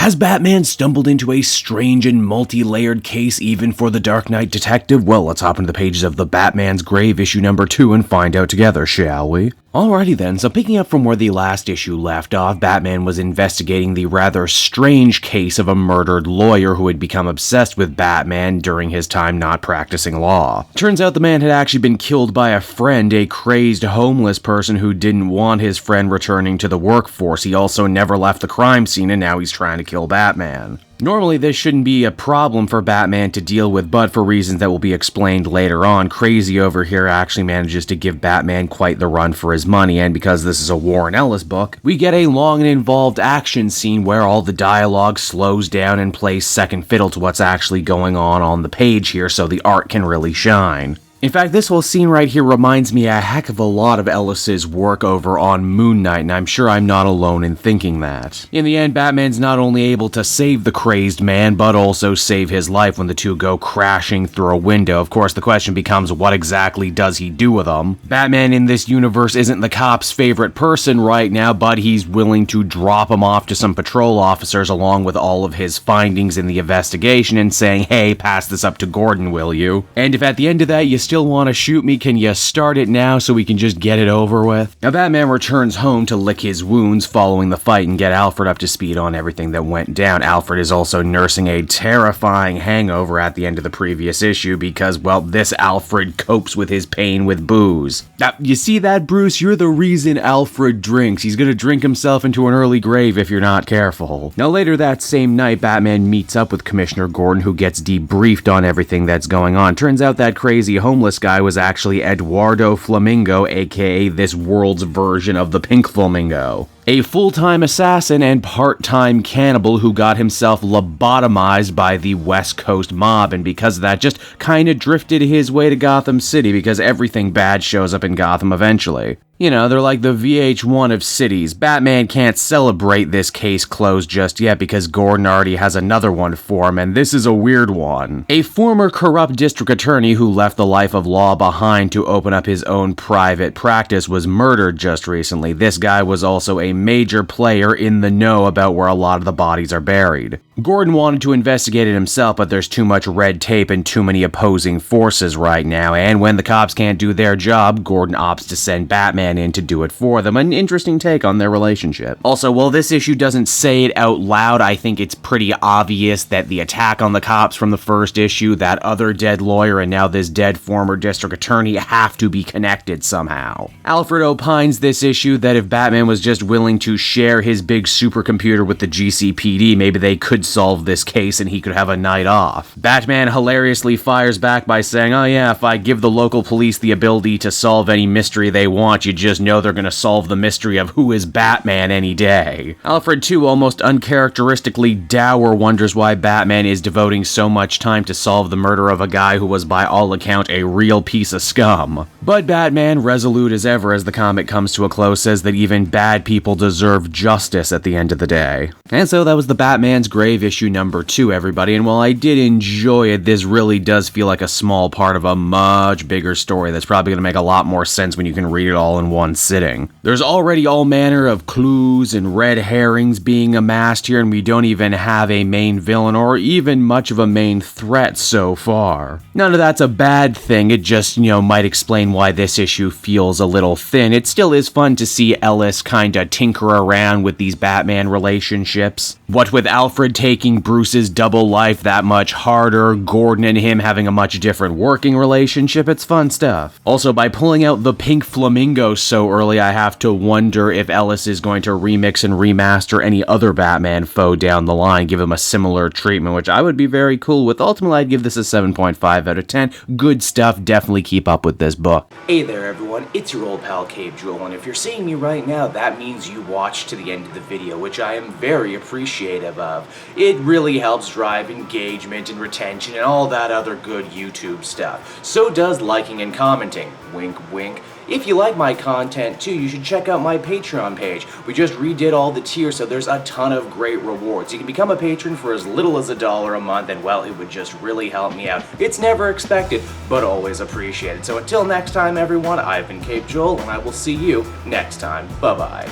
Has Batman stumbled into a strange and multi-layered case even for the Dark Knight detective? Well, let's hop into the pages of the Batman's Grave issue number 2 and find out together, shall we? Alrighty then, so picking up from where the last issue left off, Batman was investigating the rather strange case of a murdered lawyer who had become obsessed with Batman during his time not practicing law. Turns out the man had actually been killed by a friend, a crazed homeless person who didn't want his friend returning to the workforce. He also never left the crime scene and now he's trying to kill Batman. Normally, this shouldn't be a problem for Batman to deal with, but for reasons that will be explained later on, Crazy over here actually manages to give Batman quite the run for his money, and because this is a Warren Ellis book, we get a long and involved action scene where all the dialogue slows down and plays second fiddle to what's actually going on the page here, so the art can really shine. In fact, this whole scene right here reminds me a heck of a lot of Ellis's work over on Moon Knight, and I'm sure I'm not alone in thinking that. In the end, Batman's not only able to save the crazed man, but also save his life when the two go crashing through a window. Of course, the question becomes, what exactly does he do with them? Batman in this universe isn't the cop's favorite person right now, but he's willing to drop him off to some patrol officers along with all of his findings in the investigation and saying, hey, pass this up to Gordon, will you? And if at the end of that you still want to shoot me, can you start it now so we can just get it over with? Now Batman returns home to lick his wounds following the fight and get Alfred up to speed on everything that went down. Alfred is also nursing a terrifying hangover at the end of the previous issue because, well, this Alfred copes with his pain with booze. Now, you see that, Bruce? You're the reason Alfred drinks. He's gonna drink himself into an early grave if you're not careful. Now later that same night, Batman meets up with Commissioner Gordon, who gets debriefed on everything that's going on. Turns out that crazy homeless guy was actually Eduardo Flamingo, aka this world's version of the Pink Flamingo. A full-time assassin and part-time cannibal who got himself lobotomized by the West Coast mob, and because of that just kinda drifted his way to Gotham City because everything bad shows up in Gotham eventually. You know, they're like the VH1 of cities. Batman can't celebrate this case closed just yet because Gordon already has another one for him, and this is a weird one. A former corrupt district attorney who left the life of law behind to open up his own private practice was murdered just recently. This guy was also a major player in the know about where a lot of the bodies are buried. Gordon wanted to investigate it himself, but there's too much red tape and too many opposing forces right now, and when the cops can't do their job, Gordon opts to send Batman in to do it for them. An interesting take on their relationship. Also, while this issue doesn't say it out loud, I think it's pretty obvious that the attack on the cops from the first issue, that other dead lawyer, and now this dead former district attorney have to be connected somehow. Alfred opines this issue that if Batman was just willing to share his big supercomputer with the GCPD, maybe they could solve this case and he could have a night off. Batman hilariously fires back by saying, oh yeah, if I give the local police the ability to solve any mystery they want, you just know they're gonna solve the mystery of who is Batman any day. Alfred, too, almost uncharacteristically dour, wonders why Batman is devoting so much time to solve the murder of a guy who was by all account a real piece of scum. But Batman, resolute as ever as the comic comes to a close, says that even bad people deserve justice at the end of the day. And so that was the Batman's Grave issue number 2, everybody, and while I did enjoy it, this really does feel like a small part of a much bigger story that's probably going to make a lot more sense when you can read it all in one sitting. There's already all manner of clues and red herrings being amassed here, and we don't even have a main villain or even much of a main threat so far. None of that's a bad thing, it just, might explain why this issue feels a little thin. It still is fun to see Ellis kinda tinker around with these Batman relationships. What with Alfred taking Bruce's double life that much harder, Gordon and him having a much different working relationship, it's fun stuff. Also, by pulling out the Pink Flamingo so early, I have to wonder if Ellis is going to remix and remaster any other Batman foe down the line, give him a similar treatment, which I would be very cool with. Ultimately, I'd give this a 7.5 out of 10. Good stuff, definitely keep up with this book. Hey there everyone, it's your old pal Cave Jewel, and if you're seeing me right now, that means you watched to the end of the video, which I am very appreciative of. It really helps drive engagement and retention and all that other good YouTube stuff. So does liking and commenting. Wink, wink. If you like my content too, you should check out my Patreon page. We just redid all the tiers, so there's a ton of great rewards. You can become a patron for as little as $1 a month, and well, it would just really help me out. It's never expected, but always appreciated. So until next time, everyone, I've been Cape Joel, and I will see you next time. Bye-bye.